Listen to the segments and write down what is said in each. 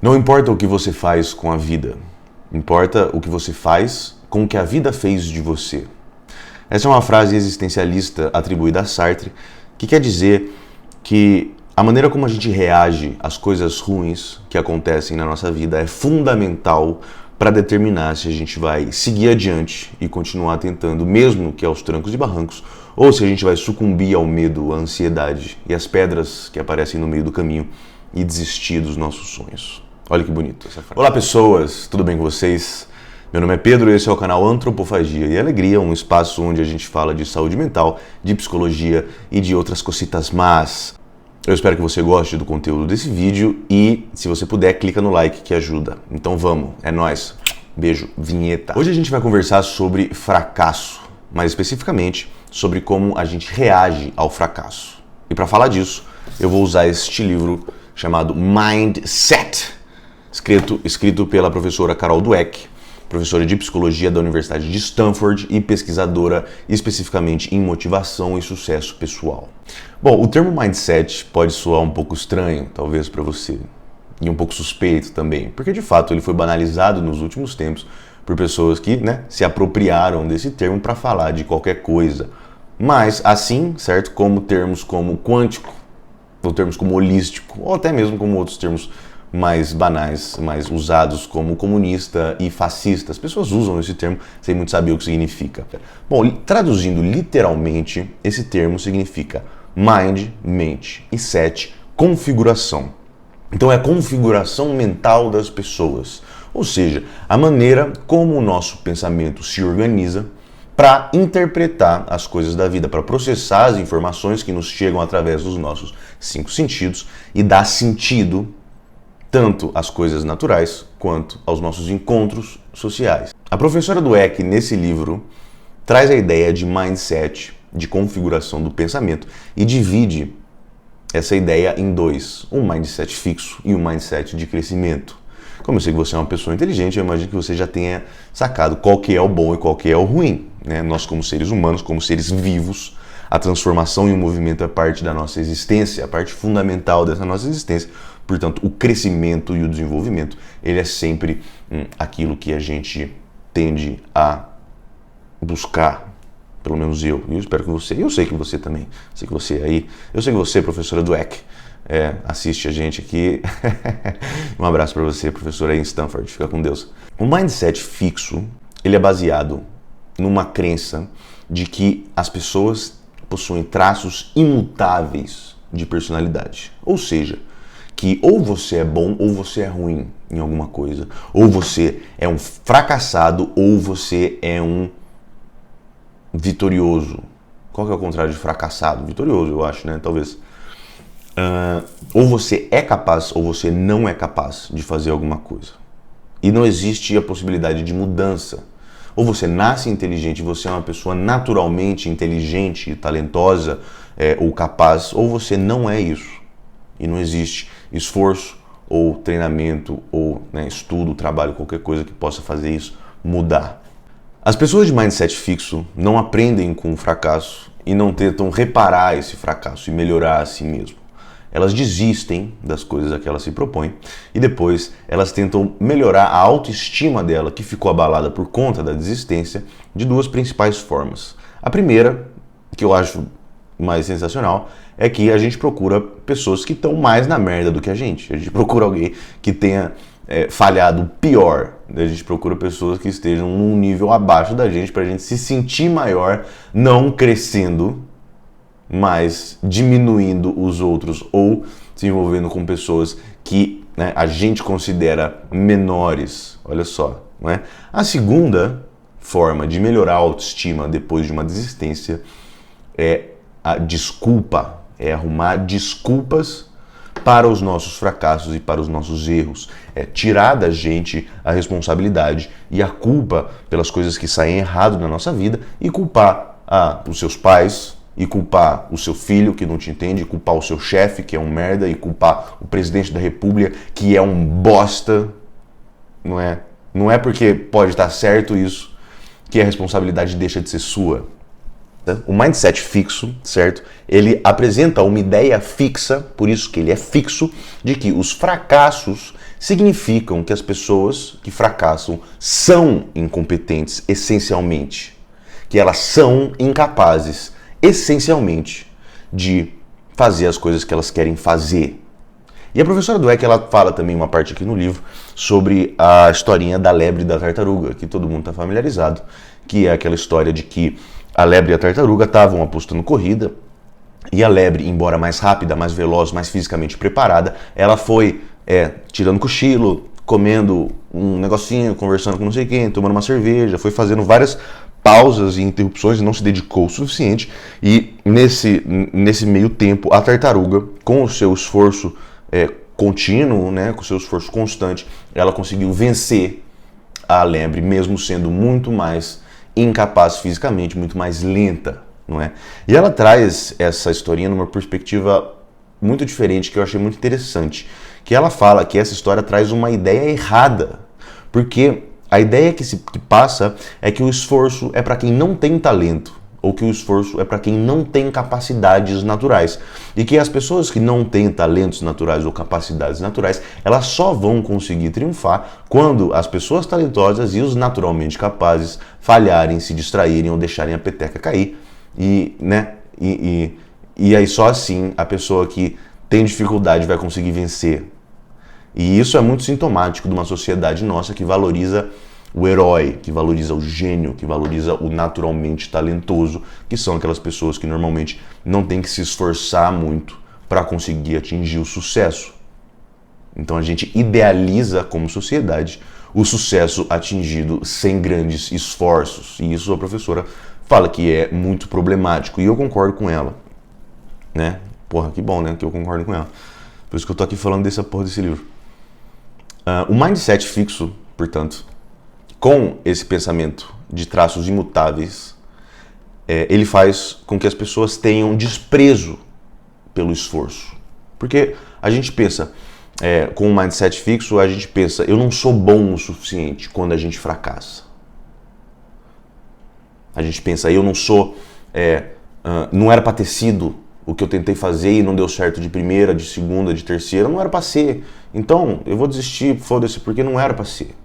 Não importa o que você faz com a vida, importa o que você faz com o que a vida fez de você. Essa é uma frase existencialista atribuída a Sartre, que quer dizer que a maneira como a gente reage às coisas ruins que acontecem na nossa vida é fundamental para determinar se a gente vai seguir adiante e continuar tentando, mesmo que aos trancos e barrancos, ou se a gente vai sucumbir ao medo, à ansiedade e às pedras que aparecem no meio do caminho e desistir dos nossos sonhos. Olha que bonito essa frase. Olá pessoas, tudo bem com vocês? Meu nome é Pedro e esse é o canal Antropofagia e Alegria, um espaço onde a gente fala de saúde mental, de psicologia e de outras cositas más. Eu espero que você goste do conteúdo desse vídeo e, se você puder, clica no like que ajuda. Então vamos, é nóis. Beijo, vinheta. Hoje a gente vai conversar sobre fracasso, mais especificamente sobre como a gente reage ao fracasso. E para falar disso, eu vou usar este livro chamado Mindset, escrito pela professora Carol Dweck, professora de psicologia da Universidade de Stanford e pesquisadora especificamente em motivação e sucesso pessoal. Bom, o termo mindset pode soar um pouco estranho, talvez para você, e um pouco suspeito também, porque de fato ele foi banalizado nos últimos tempos por pessoas que, se apropriaram desse termo para falar de qualquer coisa. Mas assim, certo, como termos como quântico, ou termos como holístico, ou até mesmo como outros termos mais banais, mais usados como comunista e fascista. As pessoas usam esse termo sem muito saber o que significa. Bom, traduzindo literalmente, esse termo significa mind, mente, e set, configuração. Então é a configuração mental das pessoas, ou seja, a maneira como o nosso pensamento se organiza para interpretar as coisas da vida, para processar as informações que nos chegam através dos nossos 5 sentidos e dar sentido tanto às coisas naturais quanto aos nossos encontros sociais. A professora Dweck, nesse livro, traz a ideia de mindset, de configuração do pensamento, e divide essa ideia em dois, um mindset fixo e um mindset de crescimento. Como eu sei que você é uma pessoa inteligente, eu imagino que você já tenha sacado qual que é o bom e qual que é o ruim. Nós, como seres humanos, como seres vivos, a transformação e o movimento é parte da nossa existência, a parte fundamental dessa nossa existência. Portanto, o crescimento e o desenvolvimento, ele é sempre aquilo que a gente tende a buscar, pelo menos eu espero que você, eu sei que você também, sei que você aí, eu sei que você, professora Dweck, assiste a gente aqui. Um abraço para você, professora aí em Stanford, fica com Deus. O mindset fixo, ele é baseado numa crença de que as pessoas possuem traços imutáveis de personalidade, ou seja, que ou você é bom ou você é ruim em alguma coisa. Ou você é um fracassado ou você é um vitorioso. Qual que é o contrário de fracassado? Vitorioso, eu acho, talvez. Ou você é capaz ou você não é capaz de fazer alguma coisa. E não existe a possibilidade de mudança. Ou você nasce inteligente, você é uma pessoa naturalmente inteligente, talentosa ou capaz, ou você não é isso. E não existe esforço ou treinamento ou estudo, trabalho, qualquer coisa que possa fazer isso mudar. As pessoas de mindset fixo não aprendem com o fracasso e não tentam reparar esse fracasso e melhorar a si mesmo. Elas desistem das coisas a que elas se propõem e depois elas tentam melhorar a autoestima dela, que ficou abalada por conta da desistência, de duas principais formas. A primeira, que eu acho mais sensacional, é que a gente procura pessoas que estão mais na merda do que a gente. A gente procura alguém que tenha falhado pior. A gente procura pessoas que estejam num nível abaixo da gente pra gente se sentir maior, não crescendo, mas diminuindo os outros ou se envolvendo com pessoas que a gente considera menores. Olha só, não é? A segunda forma de melhorar a autoestima depois de uma desistência é a desculpa, é arrumar desculpas para os nossos fracassos e para os nossos erros. É tirar da gente a responsabilidade e a culpa pelas coisas que saem errado na nossa vida e culpar os seus pais, e culpar o seu filho que não te entende, e culpar o seu chefe que é um merda, e culpar o presidente da república que é um bosta. Não é porque pode estar certo isso que a responsabilidade deixa de ser sua. O mindset fixo, certo? Ele apresenta uma ideia fixa, por isso que ele é fixo, de que os fracassos significam que as pessoas que fracassam são incompetentes, essencialmente. Que elas são incapazes, essencialmente, de fazer as coisas que elas querem fazer. E a professora Dweck, ela fala também uma parte aqui no livro sobre a historinha da lebre e da tartaruga, que todo mundo está familiarizado, que é aquela história de que a lebre e a tartaruga estavam apostando corrida, e a lebre, embora mais rápida, mais veloz, mais fisicamente preparada, ela foi tirando cochilo, comendo um negocinho, conversando com não sei quem, tomando uma cerveja, foi fazendo várias pausas e interrupções e não se dedicou o suficiente. E nesse meio tempo, a tartaruga, com o seu esforço contínuo, né, com o seu esforço constante, ela conseguiu vencer a lebre, mesmo sendo muito mais incapaz fisicamente, muito mais lenta, não é? E ela traz essa historinha numa perspectiva muito diferente, que eu achei muito interessante, que ela fala que essa história traz uma ideia errada, porque a ideia que passa é que o esforço é para quem não tem talento, ou que o esforço é para quem não tem capacidades naturais. E que as pessoas que não têm talentos naturais ou capacidades naturais, elas só vão conseguir triunfar quando as pessoas talentosas e os naturalmente capazes falharem, se distraírem ou deixarem a peteca cair. E aí só assim a pessoa que tem dificuldade vai conseguir vencer. E isso é muito sintomático de uma sociedade nossa que valoriza o herói, que valoriza o gênio, que valoriza o naturalmente talentoso, que são aquelas pessoas que normalmente não têm que se esforçar muito para conseguir atingir o sucesso. Então a gente idealiza como sociedade o sucesso atingido sem grandes esforços. E isso a professora fala que é muito problemático. E eu concordo com ela. Né? Porra, que bom, né? Que eu concordo com ela. Por isso que eu tô aqui falando dessa porra desse livro. O mindset fixo, portanto, com esse pensamento de traços imutáveis, ele faz com que as pessoas tenham desprezo pelo esforço. Porque a gente pensa, com um mindset fixo, a gente pensa, eu não sou bom o suficiente quando a gente fracassa. A gente pensa, eu não sou, não era para ter sido o que eu tentei fazer e não deu certo de primeira, de segunda, de terceira, não era para ser. Então, eu vou desistir, foda-se, porque não era para ser.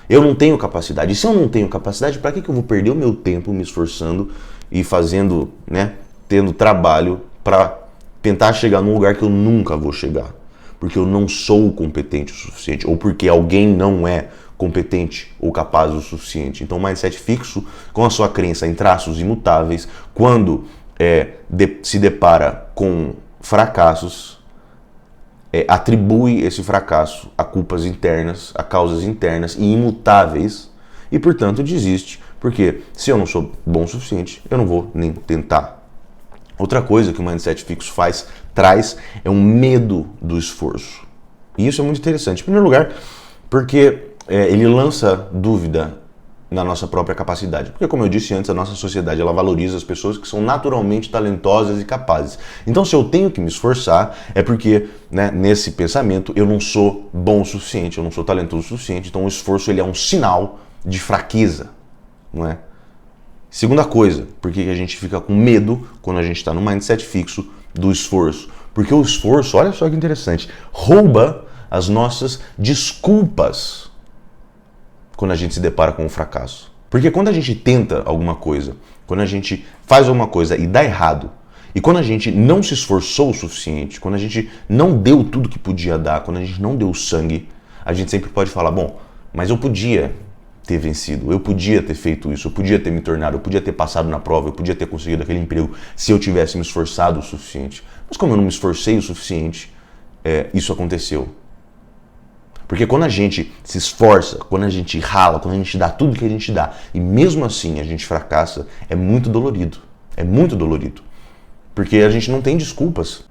Eu não tenho capacidade. E se eu não tenho capacidade, para que eu vou perder o meu tempo me esforçando e fazendo, né, tendo trabalho para tentar chegar num lugar que eu nunca vou chegar? Porque eu não sou competente o suficiente, ou porque alguém não é competente ou capaz o suficiente. Então, o mindset fixo, com a sua crença em traços imutáveis, quando se depara com fracassos, atribui esse fracasso a culpas internas, a causas internas e imutáveis e, portanto, desiste, porque se eu não sou bom o suficiente, eu não vou nem tentar. Outra coisa que o mindset fixo traz é um medo do esforço. E isso é muito interessante. Em primeiro lugar, porque ele lança dúvida na nossa própria capacidade. Porque, como eu disse antes, a nossa sociedade ela valoriza as pessoas que são naturalmente talentosas e capazes. Então, se eu tenho que me esforçar, é porque, né, nesse pensamento, eu não sou bom o suficiente, eu não sou talentoso o suficiente. Então, o esforço ele é um sinal de fraqueza, não é? Segunda coisa, por que a gente fica com medo quando a gente está no mindset fixo do esforço? Porque o esforço, olha só que interessante, rouba as nossas desculpas quando a gente se depara com um fracasso. Porque quando a gente tenta alguma coisa, quando a gente faz alguma coisa e dá errado, e quando a gente não se esforçou o suficiente, quando a gente não deu tudo que podia dar, quando a gente não deu sangue, a gente sempre pode falar, bom, mas eu podia ter vencido, eu podia ter feito isso, eu podia ter me tornado, eu podia ter passado na prova, eu podia ter conseguido aquele emprego se eu tivesse me esforçado o suficiente. Mas como eu não me esforcei o suficiente, isso aconteceu. Porque quando a gente se esforça, quando a gente rala, quando a gente dá tudo que a gente dá, e mesmo assim a gente fracassa, é muito dolorido. É muito dolorido. Porque a gente não tem desculpas.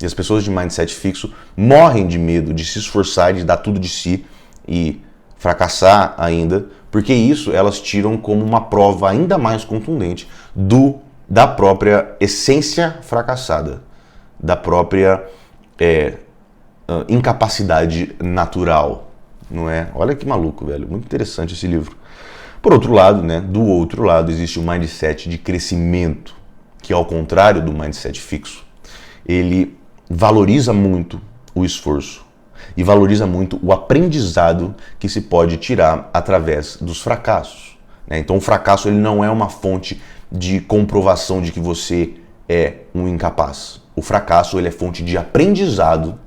E as pessoas de mindset fixo morrem de medo de se esforçar, de dar tudo de si e fracassar ainda, porque isso elas tiram como uma prova ainda mais contundente da própria essência fracassada, da própria incapacidade natural, não é? Olha que maluco, velho. Muito interessante esse livro. Por outro lado, né, do outro lado, existe o mindset de crescimento, que ao contrário do mindset fixo, ele valoriza muito o esforço e valoriza muito o aprendizado que se pode tirar através dos fracassos, né? Então o fracasso ele não é uma fonte de comprovação de que você é um incapaz. O fracasso ele é fonte de aprendizado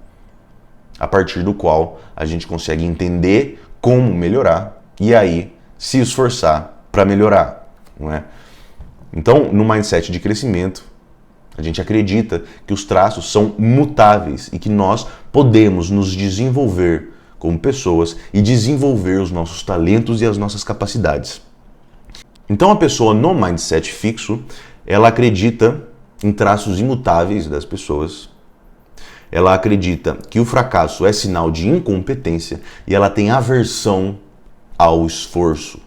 a partir do qual a gente consegue entender como melhorar e aí se esforçar para melhorar, não é? Então, no mindset de crescimento, a gente acredita que os traços são mutáveis e que nós podemos nos desenvolver como pessoas e desenvolver os nossos talentos e as nossas capacidades. Então, a pessoa no mindset fixo, ela acredita em traços imutáveis das pessoas. Ela acredita que o fracasso é sinal de incompetência e ela tem aversão ao esforço.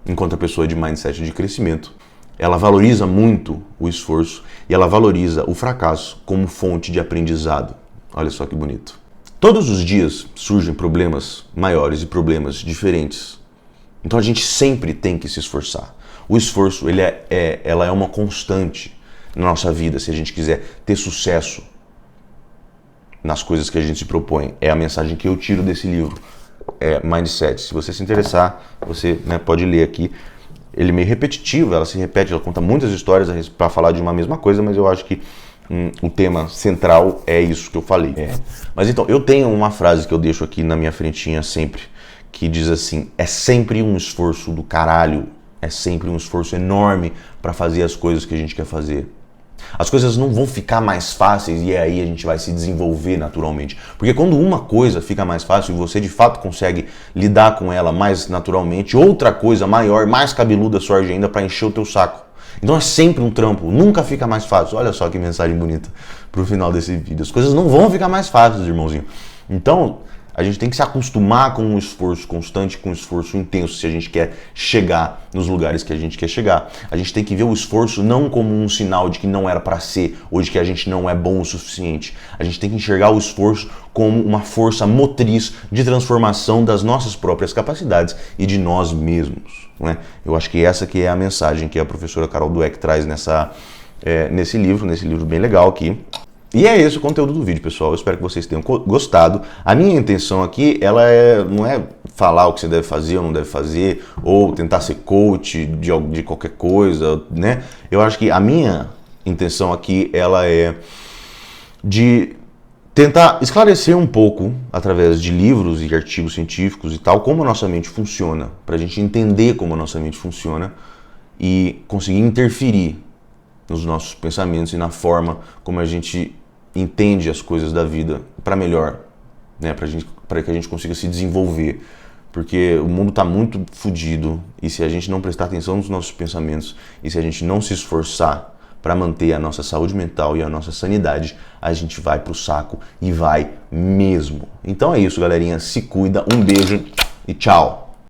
Enquanto a pessoa de mindset de crescimento, ela valoriza muito o esforço e ela valoriza o fracasso como fonte de aprendizado. Olha só que bonito. Todos os dias surgem problemas maiores e problemas diferentes. Então a gente sempre tem que se esforçar. O esforço ela é uma constante na nossa vida se a gente quiser ter sucesso nas coisas que a gente se propõe. É a mensagem que eu tiro desse livro, Mindset. Se você se interessar, você pode ler aqui. Ele é meio repetitivo, ela se repete, ela conta muitas histórias para falar de uma mesma coisa, mas eu acho que o tema central é isso que eu falei. Mas então, eu tenho uma frase que eu deixo aqui na minha frentinha sempre, que diz assim: é sempre um esforço do caralho, é sempre um esforço enorme para fazer as coisas que a gente quer fazer. As coisas não vão ficar mais fáceis e aí a gente vai se desenvolver naturalmente. Porque quando uma coisa fica mais fácil e você de fato consegue lidar com ela mais naturalmente, outra coisa maior, mais cabeluda surge ainda para encher o teu saco. Então é sempre um trampo, nunca fica mais fácil. Olha só que mensagem bonita pro final desse vídeo. As coisas não vão ficar mais fáceis, irmãozinho. Então, a gente tem que se acostumar com um esforço constante, com um esforço intenso, se a gente quer chegar nos lugares que a gente quer chegar. A gente tem que ver o esforço não como um sinal de que não era para ser, ou de que a gente não é bom o suficiente. A gente tem que enxergar o esforço como uma força motriz de transformação das nossas próprias capacidades e de nós mesmos, não é? Eu acho que essa que é a mensagem que a professora Carol Dweck traz nesse livro bem legal aqui. E é esse o conteúdo do vídeo, pessoal. Eu espero que vocês tenham gostado. A minha intenção aqui, não é falar o que você deve fazer ou não deve fazer, ou tentar ser coach de qualquer coisa, né? Eu acho que a minha intenção aqui, ela é de tentar esclarecer um pouco, através de livros e artigos científicos e tal, como a nossa mente funciona, para a gente entender como a nossa mente funciona e conseguir interferir nos nossos pensamentos e na forma como a gente entende as coisas da vida para melhor, né? Para que a gente consiga se desenvolver, porque o mundo está muito fodido e se a gente não prestar atenção nos nossos pensamentos e se a gente não se esforçar para manter a nossa saúde mental e a nossa sanidade, a gente vai pro saco e vai mesmo. Então é isso, galerinha, se cuida, um beijo e tchau!